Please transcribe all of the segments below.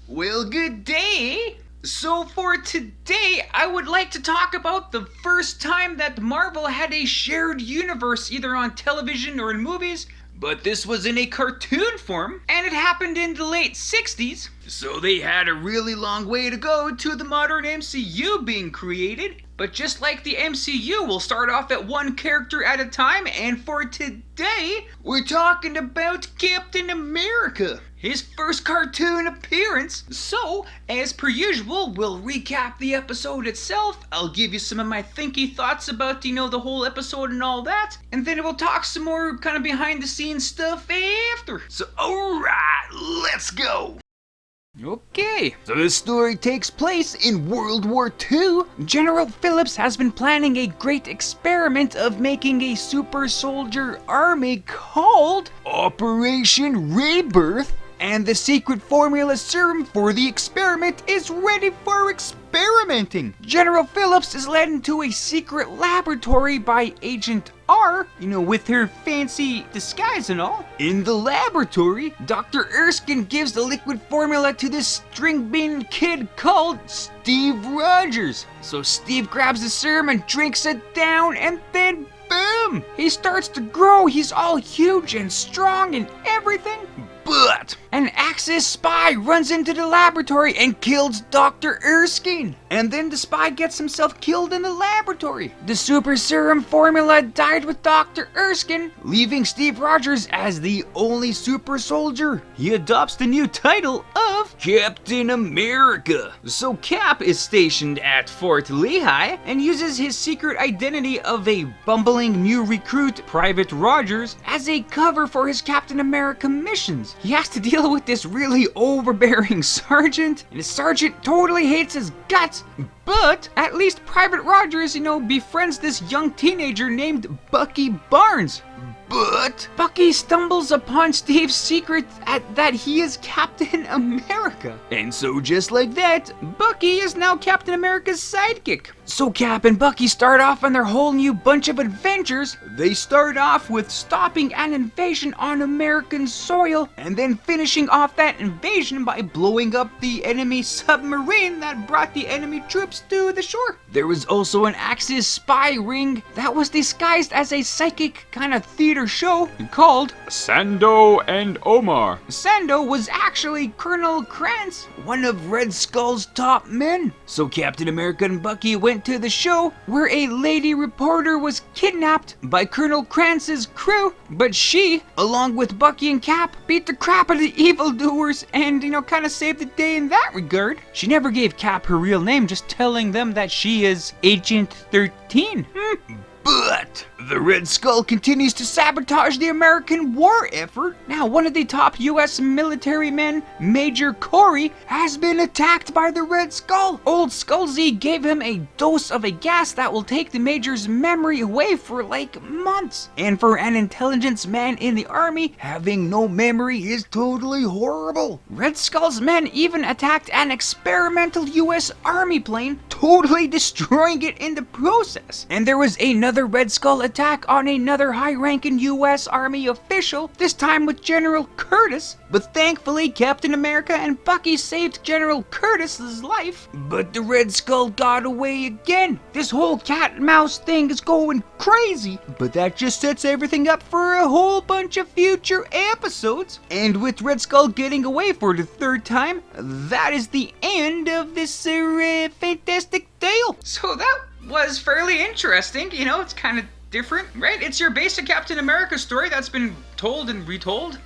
Well, good day. So for today, I would like to talk about the first time that Marvel had a shared universe either on television or in movies, but this was in a cartoon form, and it happened in the late 60s, so they had a really long way to go to the modern MCU being created. But just like the MCU, we'll start off at one character at a time, and for today, we're talking about Captain America, his first cartoon appearance. So, as per usual, we'll recap the episode itself, I'll give you some of my thinky thoughts about, the whole episode and all that, and then we'll talk some more kind of behind the scenes stuff after. So, alright, let's go! Okay, so this story takes place in World War II. General Phillips has been planning a great experiment of making a super soldier army called Operation Rebirth, and the secret formula serum for the experiment is ready for experimenting. General Phillips is led into a secret laboratory by Agent R, with her fancy disguise and all. In the laboratory, Dr. Erskine gives the liquid formula to this string bean kid called Steve Rogers. So Steve grabs the serum and drinks it down, and then boom! He starts to grow. He's all huge and strong and everything. But an Axis spy runs into the laboratory and kills Dr. Erskine. And then the spy gets himself killed in the laboratory. The super serum formula died with Dr. Erskine, leaving Steve Rogers as the only super soldier. He adopts the new title of Captain America. So Cap is stationed at Fort Lehigh and uses his secret identity of a bumbling new recruit, Private Rogers, as a cover for his Captain America missions. He has to deal with this really overbearing sergeant, and the sergeant totally hates his guts, but at least Private Rogers, befriends this young teenager named Bucky Barnes. But Bucky stumbles upon Steve's secret that he is Captain America. And so just like that, Bucky is now Captain America's sidekick. So Cap and Bucky start off on their whole new bunch of adventures. They start off with stopping an invasion on American soil, and then finishing off that invasion by blowing up the enemy submarine that brought the enemy troops to the shore. There was also an Axis spy ring that was disguised as a psychic kind of theater show called Sando and Omar. Sando was actually Colonel Krantz, one of Red Skull's top men. So Captain America and Bucky went to the show where a lady reporter was kidnapped by Colonel Krantz's crew, but she, along with Bucky and Cap, beat the crap out of the evildoers and, kind of saved the day in that regard. She never gave Cap her real name, just telling them that she is Agent 13. But the Red Skull continues to sabotage the American war effort. Now, one of the top US military men, Major Corey, has been attacked by the Red Skull. Old Skullsy gave him a dose of a gas that will take the Major's memory away for months. And for an intelligence man in the army, having no memory is totally horrible. Red Skull's men even attacked an experimental US Army plane, totally destroying it in the process. And there was another Red Skull attack on another high-ranking US Army official, this time with General Curtis. But thankfully, Captain America and Bucky saved General Curtis's life. But the Red Skull got away again. This whole cat and mouse thing is going crazy. But that just sets everything up for a whole bunch of future episodes. And with Red Skull getting away for the third time, that is the end of this fantastic tale. So that was fairly interesting. It's kind of different, right? It's your basic Captain America story that's been told and retold.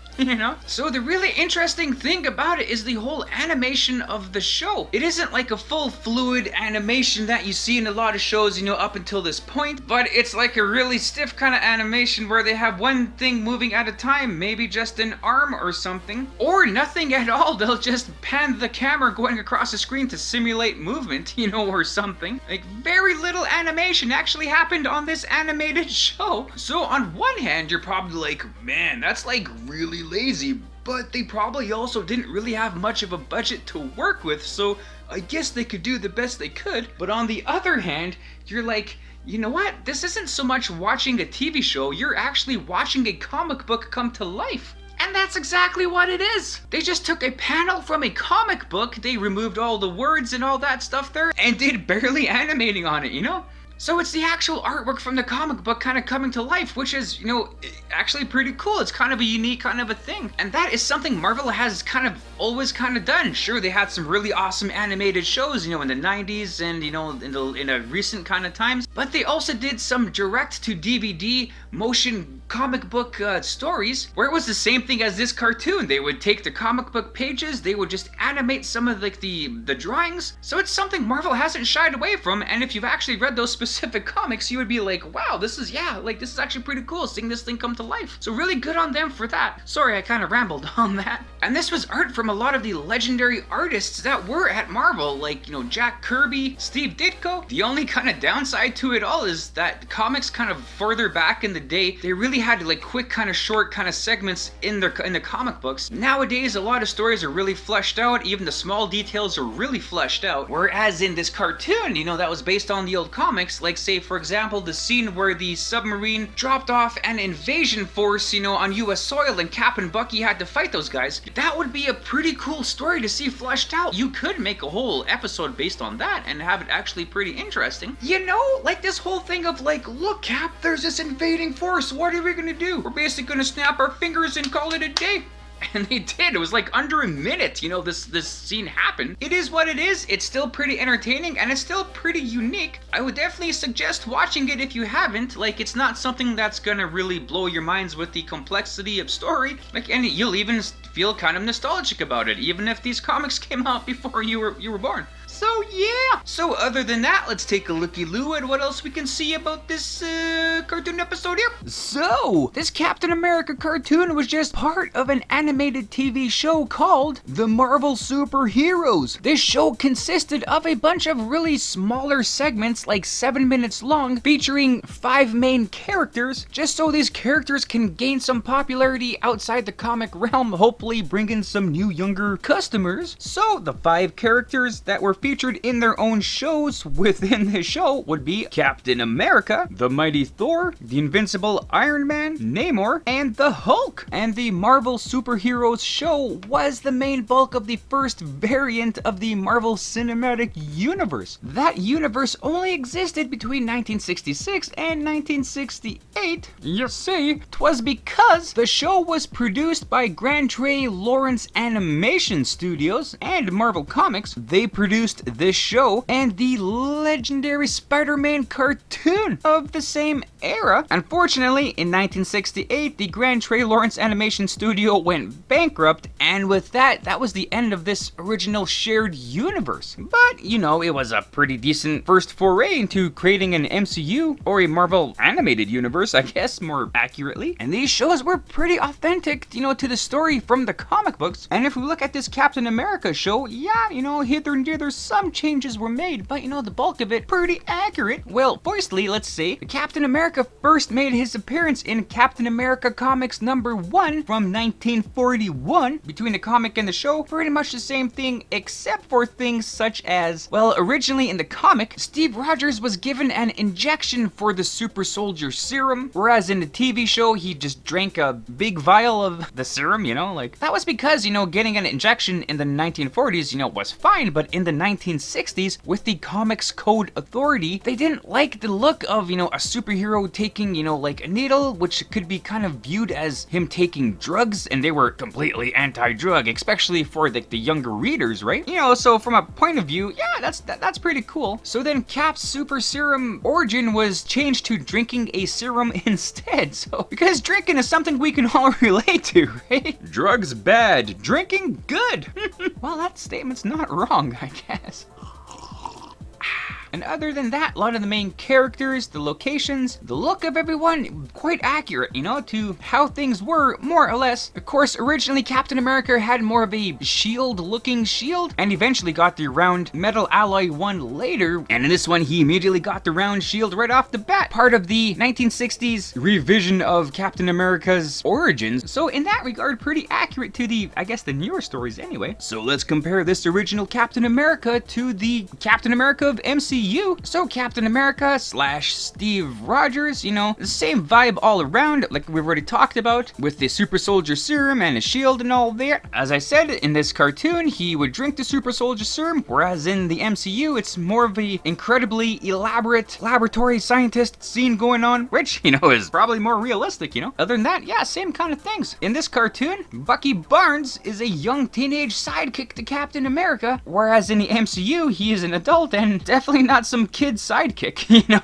So the really interesting thing about it is the whole animation of the show. It isn't like a full fluid animation that you see in a lot of shows, up until this point, but it's like a really stiff kind of animation where they have one thing moving at a time, maybe just an arm or something, or nothing at all. They'll just pan the camera going across the screen to simulate movement, or something. Like, very little animation actually happened on this animated show. So on one hand, you're probably like, man, that's like really lazy, but they probably also didn't really have much of a budget to work with, so I guess they could do the best they could. But on the other hand, you're like, you know what? This isn't so much watching a TV show, you're actually watching a comic book come to life. And that's exactly what it is. They just took a panel from a comic book, they removed all the words and all that stuff there, and did barely animating on it, you know? So it's the actual artwork from the comic book kind of coming to life, which is, you know, actually pretty cool. It's kind of a unique kind of a thing. And that is something Marvel has kind of always kind of done. Sure, they had some really awesome animated shows, you know, in the 90s and, you know, in a recent kind of times. But they also did some direct-to-DVD motion comic book stories where it was the same thing as this cartoon. They would take the comic book pages, they would just animate some of like the drawings. So it's something Marvel hasn't shied away from, and if you've actually read those specific comics, you would be like, wow, this is actually pretty cool seeing this thing come to life. So really good on them for that. Sorry, I kind of rambled on that. And this was art from a lot of the legendary artists that were at Marvel, like, you know, Jack Kirby, Steve Ditko. The only kind of downside to it all is that comics kind of further back in the day, they really had like quick kind of short kind of segments in the comic books. Nowadays, a lot of stories are really fleshed out, even the small details are really fleshed out. Whereas in this cartoon, you know, that was based on the old comics, like say for example the scene where the submarine dropped off an invasion force, you know, on US soil and Cap and Bucky had to fight those guys. That would be a pretty cool story to see fleshed out. You could make a whole episode based on that and have it actually pretty interesting. You know, like this whole thing of like, look Cap, there's this invading force, what are we gonna do? We're basically gonna snap our fingers and call it a day. And they did. It was like under a minute, you know, this scene happened. It is what it is. It's still pretty entertaining and it's still pretty unique. I would definitely suggest watching it if you haven't. Like, it's not something that's gonna really blow your minds with the complexity of story. Like, and you'll even feel kind of nostalgic about it, even if these comics came out before you were born. So yeah. So other than that, let's take a looky-loo at what else we can see about this cartoon episode here. So, this Captain America cartoon was just part of an animated TV show called The Marvel Superheroes. This show consisted of a bunch of really smaller segments, like 7 minutes long, featuring 5 main characters, just so these characters can gain some popularity outside the comic realm, hopefully bring in some new younger customers. So, the 5 characters that were featured in their own shows within the show would be Captain America, the Mighty Thor, the Invincible Iron Man, Namor, and the Hulk. And the Marvel Superheroes show was the main bulk of the first variant of the Marvel Cinematic Universe. That universe only existed between 1966 and 1968. You see, 'twas because the show was produced by Grand Trey Lawrence Animation Studios and Marvel Comics. They produced this show and the legendary Spider-Man cartoon of the same era. Unfortunately, in 1968, the Grand Trey Lawrence Animation Studio went bankrupt, and with that, that was the end of this original shared universe. But, you know, it was a pretty decent first foray into creating an MCU, or a Marvel animated universe, I guess, more accurately. And these shows were pretty authentic, you know, to the story from the comic books. And if we look at this Captain America show, yeah, you know, here and there, there's some changes were made, but you know, the bulk of it pretty accurate. Well, firstly, let's say Captain America first made his appearance in Captain America Comics #1 from 1941. Between the comic and the show, pretty much the same thing, except for things such as, well, originally in the comic, Steve Rogers was given an injection for the super soldier serum, whereas in the TV show, he just drank a big vial of the serum, you know, like, that was because, you know, getting an injection in the 1940s, you know, was fine, but in the 1960s, with the Comics Code Authority, they didn't like the look of, you know, a superhero taking, you know, like a needle, which could be kind of viewed as him taking drugs, and they were completely anti-drug, especially for the younger readers, right? You know, so from a point of view, yeah, that's pretty cool. So then Cap's super serum origin was changed to drinking a serum instead, so, because drinking is something we can all relate to, right? Drugs bad, drinking good. Well, that statement's not wrong, I guess. And other than that, a lot of the main characters, the locations, the look of everyone, quite accurate, you know, to how things were, more or less. Of course, originally Captain America had more of a shield-looking shield, and eventually got the round metal alloy one later, and in this one, he immediately got the round shield right off the bat, part of the 1960s revision of Captain America's origins. So in that regard, pretty accurate to the, I guess, the newer stories anyway. So let's compare this original Captain America to the Captain America of MCU MCU. So Captain America slash Steve Rogers, you know, the same vibe all around, like we've already talked about, with the super soldier serum and his shield and all that. As I said, in this cartoon, he would drink the super soldier serum, whereas in the MCU, it's more of a incredibly elaborate laboratory scientist scene going on, which, you know, is probably more realistic, you know? Other than that, yeah, same kind of things. In this cartoon, Bucky Barnes is a young teenage sidekick to Captain America, whereas in the MCU, he is an adult and definitely not some kid sidekick, you know?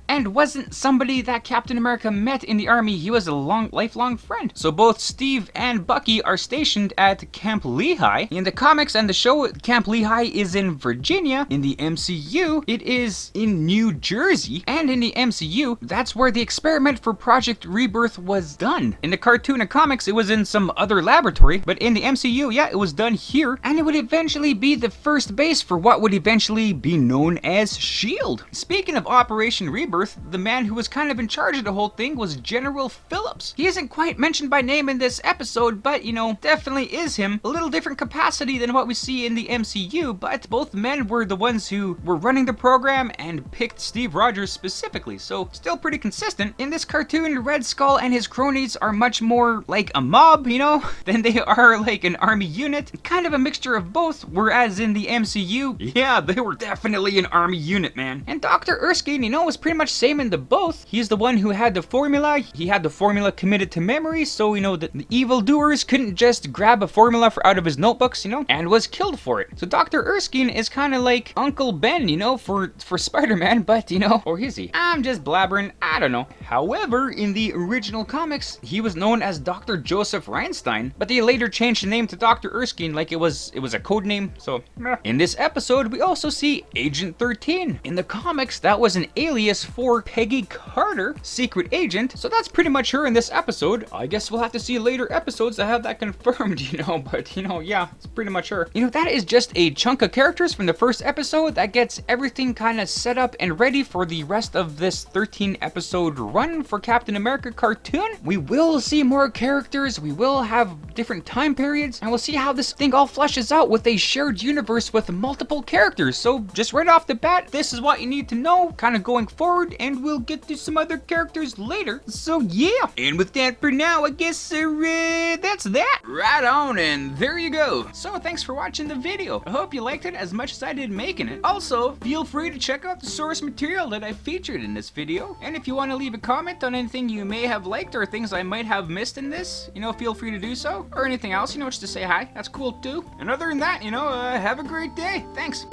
And wasn't somebody that Captain America met in the army, he was a lifelong friend. So both Steve and Bucky are stationed at Camp Lehigh. In the comics and the show, Camp Lehigh is in Virginia. In the MCU, it is in New Jersey. And in the MCU, that's where the experiment for Project Rebirth was done. In the cartoon and comics, it was in some other laboratory, but in the MCU, yeah, it was done here, and it would eventually be the first base for what would eventually be known as S.H.I.E.L.D. Speaking of Operation Rebirth, the man who was kind of in charge of the whole thing was General Phillips. He isn't quite mentioned by name in this episode, but, you know, definitely is him. A little different capacity than what we see in the MCU, but both men were the ones who were running the program and picked Steve Rogers specifically, so still pretty consistent. In this cartoon, Red Skull and his cronies are much more like a mob, you know, than they are like an army unit. Kind of a mixture of both, whereas in the MCU, yeah, they were definitely an army unit, man. And Dr. Erskine, you know, was pretty much same in the both. He's the one who had the formula. He had the formula committed to memory, so, you know, the evildoers couldn't just grab a formula out of his notebooks, you know, and was killed for it. So Dr. Erskine is kind of like Uncle Ben, you know, for Spider-Man, but, you know, or is he? I'm just blabbering, I don't know. However, in the original comics, he was known as Dr. Joseph Reinstein, but they later changed the name to Dr. Erskine like it was a code name, so meh. In this episode, we also see Agent 13. In the comics, that was an alias for Peggy Carter, secret agent, so that's pretty much her in this episode. I guess we'll have to see later episodes to have that confirmed, you know, but, you know, yeah, it's pretty much her. You know, that is just a chunk of characters from the first episode that gets everything kind of set up and ready for the rest of this 13 episode run for Captain America cartoon. We will see more characters, we will have different time periods, and we'll see how this thing all fleshes out with a shared universe with multiple characters. So just right off the bat, this is what you need to know kind of going forward, and we'll get to some other characters later. So yeah, and with that for now, I guess that's that. Right on, and there you go. So thanks for watching the video. I hope you liked it as much as I did making it. Also, feel free to check out the source material that I featured in this video, and if you want to leave a comment on anything you may have liked or things I might have missed in this, you know, feel free to do so, or anything else, you know, just to say hi, that's cool too. And other than that, you know, have a great day. Thanks.